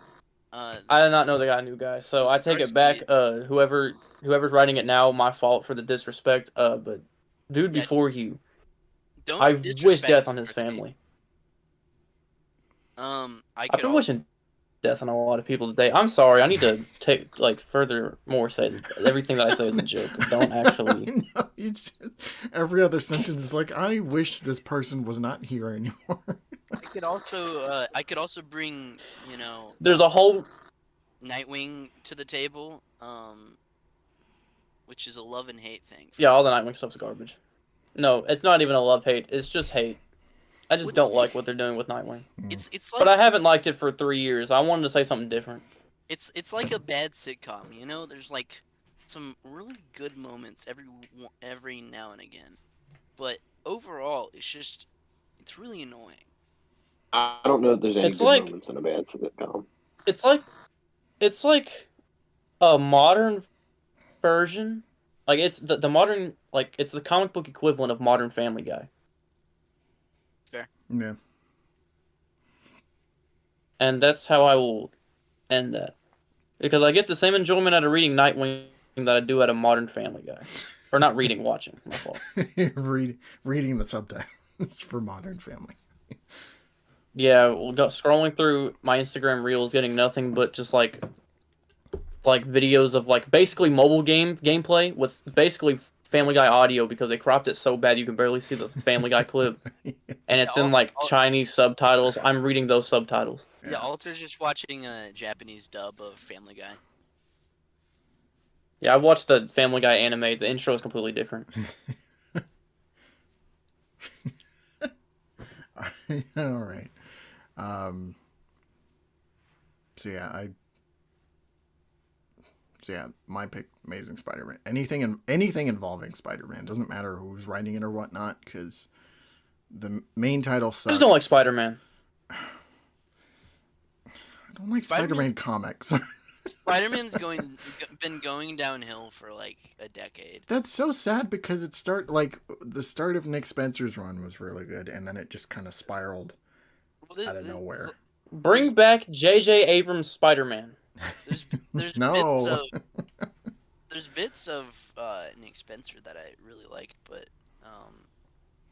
I I did not know they got a new guy. So I take it back. Whoever's writing it now, my fault for the disrespect. But dude Yeah, before you, Don't I wish disrespect death on his Zdarsky. family. I I've could been also, wishing death on a lot of people today. I'm sorry. I need to say everything that I say is a joke. Don't actually. I know, it's just, every other sentence is like, I wish this person was not here anymore. I could also bring There's a whole Nightwing to the table, which is a love and hate thing. Yeah, all the Nightwing stuff's garbage. No, it's not even a love-hate. It's just hate. I just don't like what they're doing with Nightwing. It's But like I haven't liked it for 3 years. I wanted to say something different. it's like a bad sitcom. You know, there's like some really good moments every now and again, but overall, it's really annoying. I don't know if there's any It's good like- moments in a bad sitcom. It's like a modern version. Like it's the modern, like it's the comic book equivalent of modern Family Guy. Yeah. And that's how I will end that. Because I get the same enjoyment out of reading Nightwing that I do out of modern Family Guy. Or not reading, watching. My fault. Reading the subtitles for Modern Family. Yeah, scrolling through my Instagram reels, getting nothing but just like videos of like basically mobile gameplay with basically Family Guy audio because they cropped it so bad you can barely see the Family Guy clip, and it's in like Chinese subtitles. I'm reading those subtitles. Yeah, Alter's just watching a Japanese dub of Family Guy. Yeah, I watched the Family Guy anime. The intro is completely different. All right. So yeah, my pick, Amazing Spider-Man. Anything involving Spider-Man, doesn't matter who's writing it or whatnot, because the main title sucks. I just don't like Spider-Man. I don't like Spider-Man comics. Spider-Man's been going downhill for like a decade. That's so sad because the start of Nick Spencer's run was really good, and then it just kind of spiraled out of nowhere. Bring back J.J. Abrams' Spider-Man. There's No. bits of Nick Spencer that I really liked, but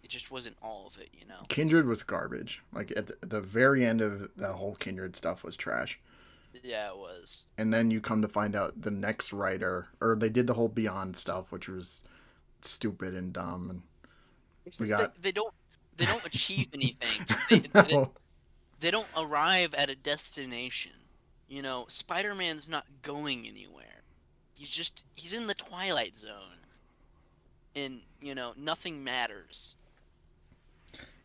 it just wasn't all of it, you know. Kindred was garbage. Like at the very end of that whole Kindred stuff was trash. Yeah, it was. And then you come to find out the next writer, or they did the whole Beyond stuff, which was stupid and dumb. And they don't achieve anything. They don't arrive at a destination. You know, Spider-Man's not going anywhere. He's in the Twilight Zone. And, you know, nothing matters.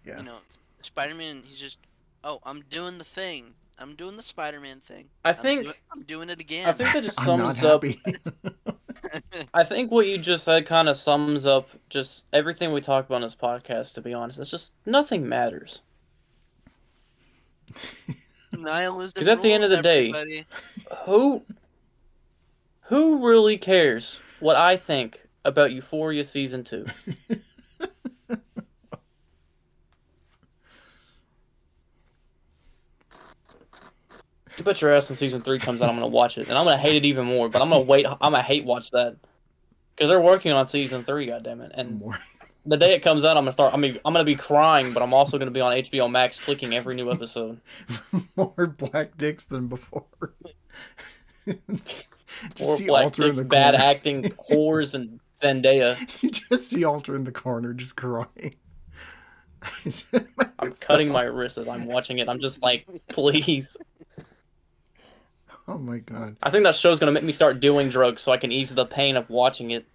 Yeah. You know, Spider-Man, he's just, I'm doing the thing. I'm doing the Spider-Man thing. I'm doing it again. I think that just I'm not sums up. happy. I think what you just said kind of sums up just everything we talk about in this podcast, to be honest. It's just nothing matters. Nihilism. Because at the end of the day, who really cares what I think about Euphoria Season 2? You bet your ass when Season 3 comes out, I'm going to watch it. And I'm going to hate it even more, but I'm going to wait. I'm going to hate watch that. Because they're working on Season 3, goddammit. And the day it comes out, I'm going to be crying, but I'm also going to be on HBO Max clicking every new episode. More black dicks than before. More black dicks, bad acting, whores, and Zendaya. You just see Alter in the corner just crying. I'm cutting my wrist as I'm watching it. I'm just like, please. Oh my god. I think that show's going to make me start doing drugs so I can ease the pain of watching it.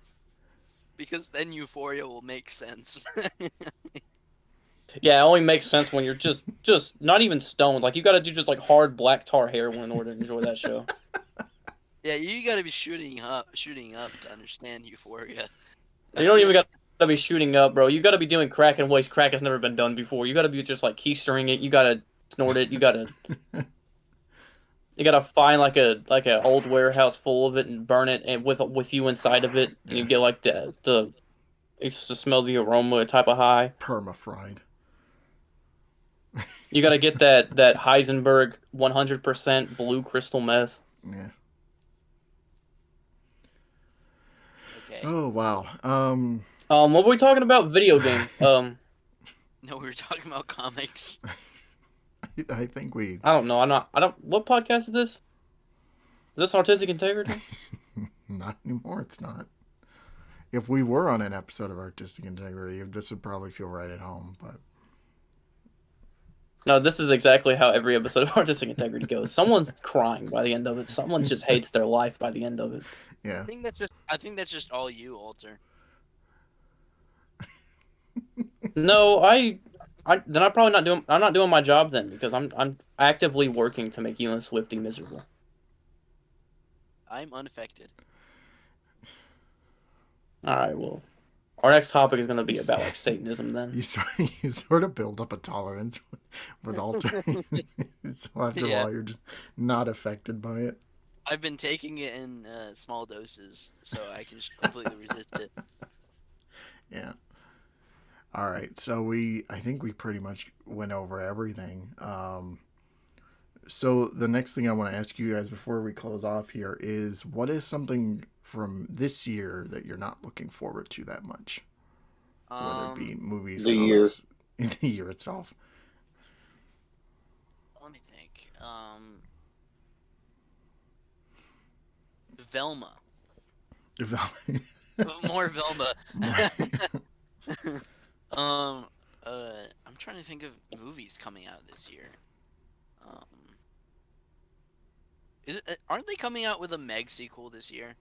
Because then Euphoria will make sense. Yeah, it only makes sense when you're just not even stoned. Like, you gotta do just, like, hard black tar heroin in order to enjoy that show. Yeah, you gotta be shooting up to understand Euphoria. You don't even gotta be shooting up, bro. You gotta be doing crack in ways crack has never been done before. You gotta be just, like, keystering it. You gotta snort it. You gotta find, like a old warehouse full of it and burn it and with you inside of it. And you get, like, the it's to smell the aroma type of high. Perma-fried. You gotta get that Heisenberg 100% blue crystal meth. Yeah. Okay. Oh wow. What were we talking about? Video games. No, we were talking about comics. I think we. I don't know. What podcast is this? Is this Artistic Integrity? Not anymore. It's not. If we were on an episode of Artistic Integrity, this would probably feel right at home. But No, this is exactly how every episode of Artistic Integrity goes. Someone's crying by the end of it. Someone just hates their life by the end of it. Yeah. I think that's just all you, Alter. No, then I'm not doing my job then because I'm actively working to make you and Swifty miserable. I'm unaffected. All right, well, our next topic is going to be about like Satanism then. You sort of build up a tolerance with Alter. So after a while, you're just not affected by it. I've been taking it in small doses, so I can just completely resist it. Yeah. All right. So I think we pretty much went over everything. So the next thing I want to ask you guys before we close off here is, what is something from this year that you're not looking forward to that much? Whether it be movies, the comics, in the year itself. Let me think. Velma. More Velma. I'm trying to think of movies coming out this year. Aren't they coming out with a Meg sequel this year?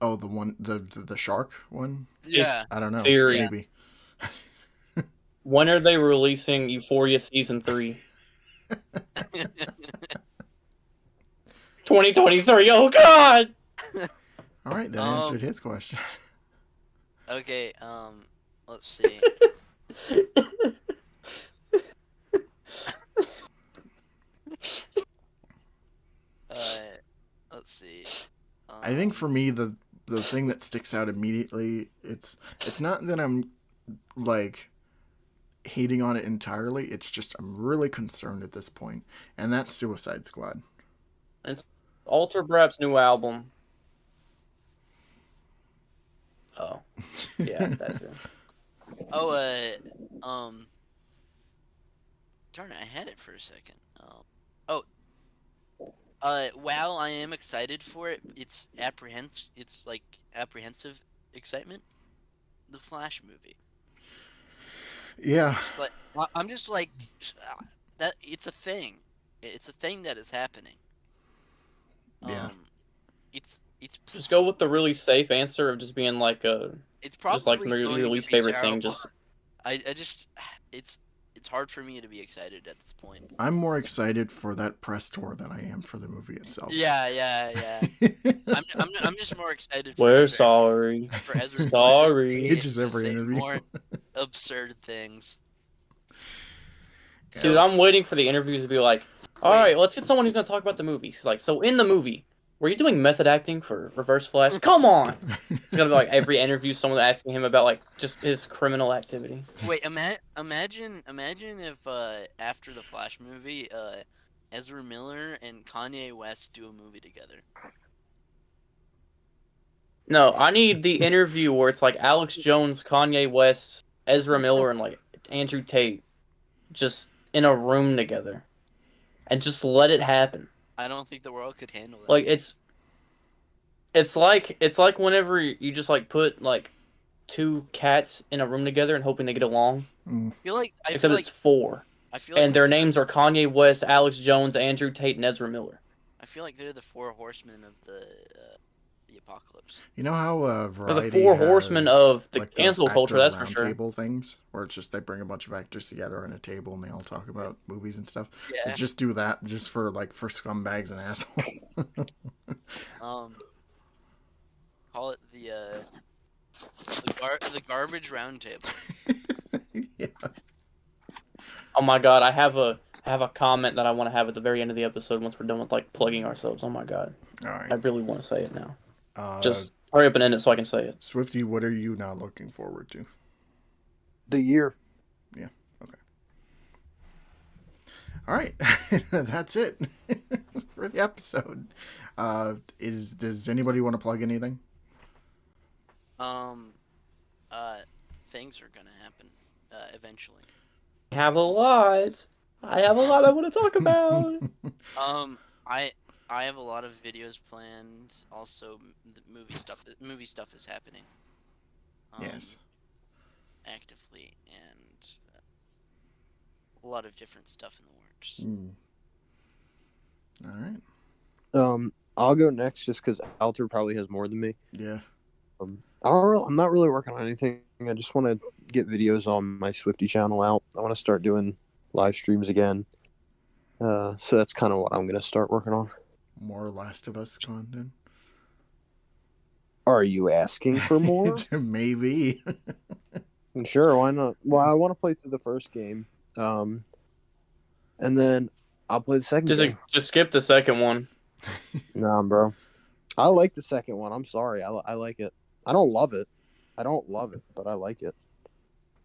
Oh, the one, the shark one? Yeah. I don't know. Theory. Maybe. When are they releasing Euphoria Season 3? 2023, oh god! All right, that answered his question. Okay, let's see. Let's see. I think for me, the thing that sticks out immediately, it's not that I'm like hating on it entirely. It's just I'm really concerned at this point, and that's Suicide Squad. It's Alter Brap's new album. Oh, yeah, that's it. Darn it, I had it for a second. While I am excited for it, it's like apprehensive excitement. The Flash movie. Yeah. I'm just like that. It's a thing. It's a thing that is happening. Yeah. It's Just go with the really safe answer of just being like it's probably just like going your to least be favorite thing. terrible. Just I just it's hard for me to be excited at this point. I'm more excited for that press tour than I am for the movie itself. Yeah. I'm just more excited. We're sorry. For Ezra Sorry. He just every say interview. more absurd things. Dude, I'm waiting for the interviews to be like, all right, let's get someone who's gonna talk about the movie. He's like, so in the movie, were you doing method acting for Reverse Flash? Come on! It's gonna be like every interview, someone asking him about like just his criminal activity. Wait, imagine if after the Flash movie, Ezra Miller and Kanye West do a movie together. No, I need the interview where it's like Alex Jones, Kanye West, Ezra Miller, and like Andrew Tate just in a room together. And just let it happen. I don't think the world could handle it. Like it's like whenever you just like put like two cats in a room together and hoping they get along. I feel like It's four. I feel like And their names are Kanye West, Alex Jones, Andrew Tate, and Ezra Miller. I feel like they're the four horsemen of the apocalypse. You know how Variety the four has, horsemen of the like, cancel those culture, actor that's for round sure. Table things where it's just they bring a bunch of actors together on a table and they all talk about movies and stuff. Yeah. They just do that just for scumbags and assholes. Call it the garbage round table. Yeah. Oh my god, I have a comment that I want to have at the very end of the episode once we're done with like plugging ourselves. Oh my god. All right. I really want to say it now. Just hurry up and end it so I can say it. Swifty, what are you not looking forward to? The year. Yeah. Okay. All right. That's it for the episode. Does anybody want to plug anything? Things are gonna happen eventually. I have a lot I want to talk about. I have a lot of videos planned. Also, movie stuff is happening. Yes. Actively, and a lot of different stuff in the works. All right. I'll go next just because Alter probably has more than me. Yeah. I'm not really working on anything. I just want to get videos on my Swifty channel out. I want to start doing live streams again. So that's kind of what I'm going to start working on. More Last of Us content. Are you asking for more? Maybe. Sure, why not? Well, I want to play through the first game. And then I'll play the second game. Just skip the second one. Nah, bro. I like the second one. I'm sorry. I like it. I don't love it, but I like it.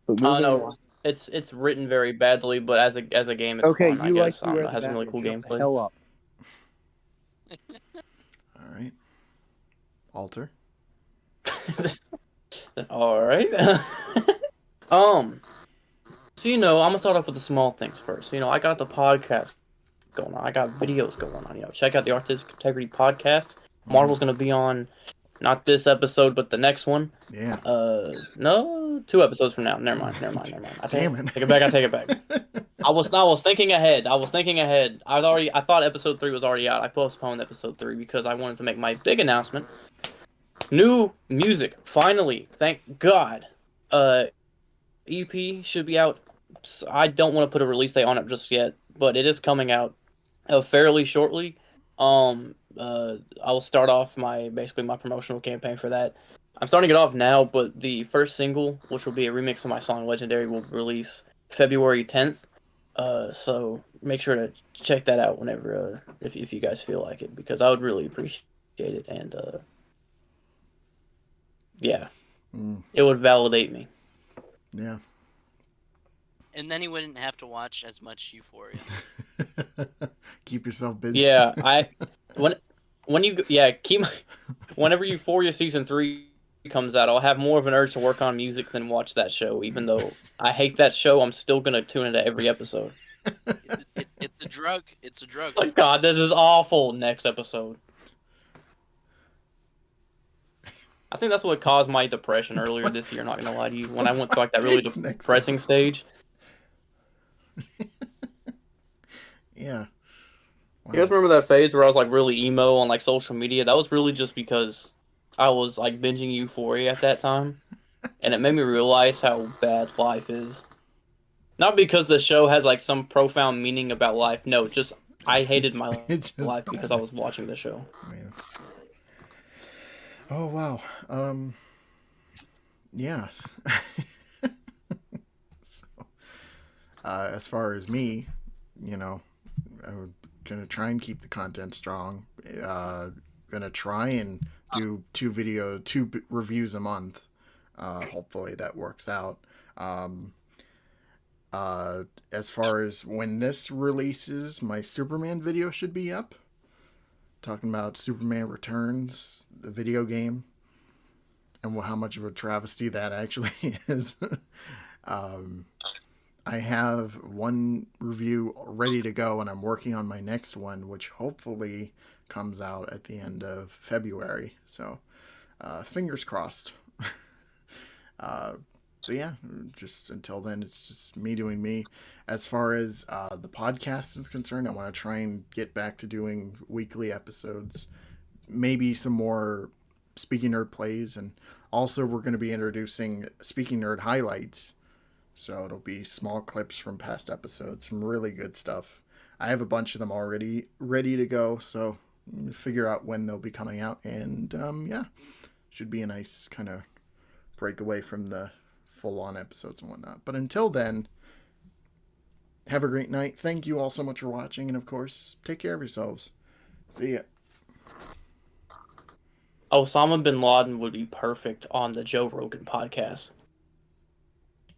But I moving know on. it's written very badly, but as a game, it's Okay, fun. I you like guess. I don't know. It has some really cool Shut the gameplay. hell up. All right. Alter. All right. So I'm gonna start off with the small things first. I got the podcast going on. I got videos going on. Check out the Artistic Integrity podcast. Marvel's gonna be on, not this episode, but the next one. Yeah. No, 2 episodes from now. Never mind. Damn it. Take it back. I was thinking ahead. I thought episode 3 was already out. I postponed episode 3 because I wanted to make my big announcement. New music, finally, thank God. EP should be out. I don't want to put a release date on it just yet, but it is coming out fairly shortly. I will start off my promotional campaign for that. I'm starting it off now, but the first single, which will be a remix of my song Legendary, will release February 10th. So make sure to check that out whenever, if you guys feel like it, because I would really appreciate it, and yeah, it would validate me. Yeah. And then he wouldn't have to watch as much Euphoria. Keep yourself busy. Yeah, whenever Euphoria season 3 comes out, I'll have more of an urge to work on music than watch that show. Even though I hate that show, I'm still gonna tune into every episode. It's a drug. It's a drug. Like, God, this is awful. Next episode. I think that's what caused my depression earlier this year. Not gonna lie to you, when I went to like that really depressing stage. Yeah. Wow. You guys remember that phase where I was like really emo on like social media? That was really just because I was like binging Euphoria at that time, and it made me realize how bad life is. Not because the show has like some profound meaning about life. No, just I hated my life because I was watching the show. Man. Oh wow. Yeah. So, as far as me, I'm gonna try and keep the content strong. Gonna try and do 2 reviews a month. Hopefully that works out. As far as when this releases, my Superman video should be up. Talking about Superman Returns, the video game, and how much of a travesty that actually is. I have 1 review ready to go, and I'm working on my next one, which hopefully comes out at the end of February. So, fingers crossed. So yeah, just until then, it's just me doing me. As far as the podcast is concerned, I want to try and get back to doing weekly episodes. Maybe some more Speaking Nerd plays, and also we're going to be introducing Speaking Nerd highlights. So it'll be small clips from past episodes, some really good stuff. I have a bunch of them already ready to go, so figure out when they'll be coming out, and yeah, should be a nice kind of break away from the full-on episodes and whatnot. But until then, have a great night. Thank you all so much for watching, and of course, take care of yourselves. See ya. Osama bin Laden would be perfect on the Joe Rogan podcast.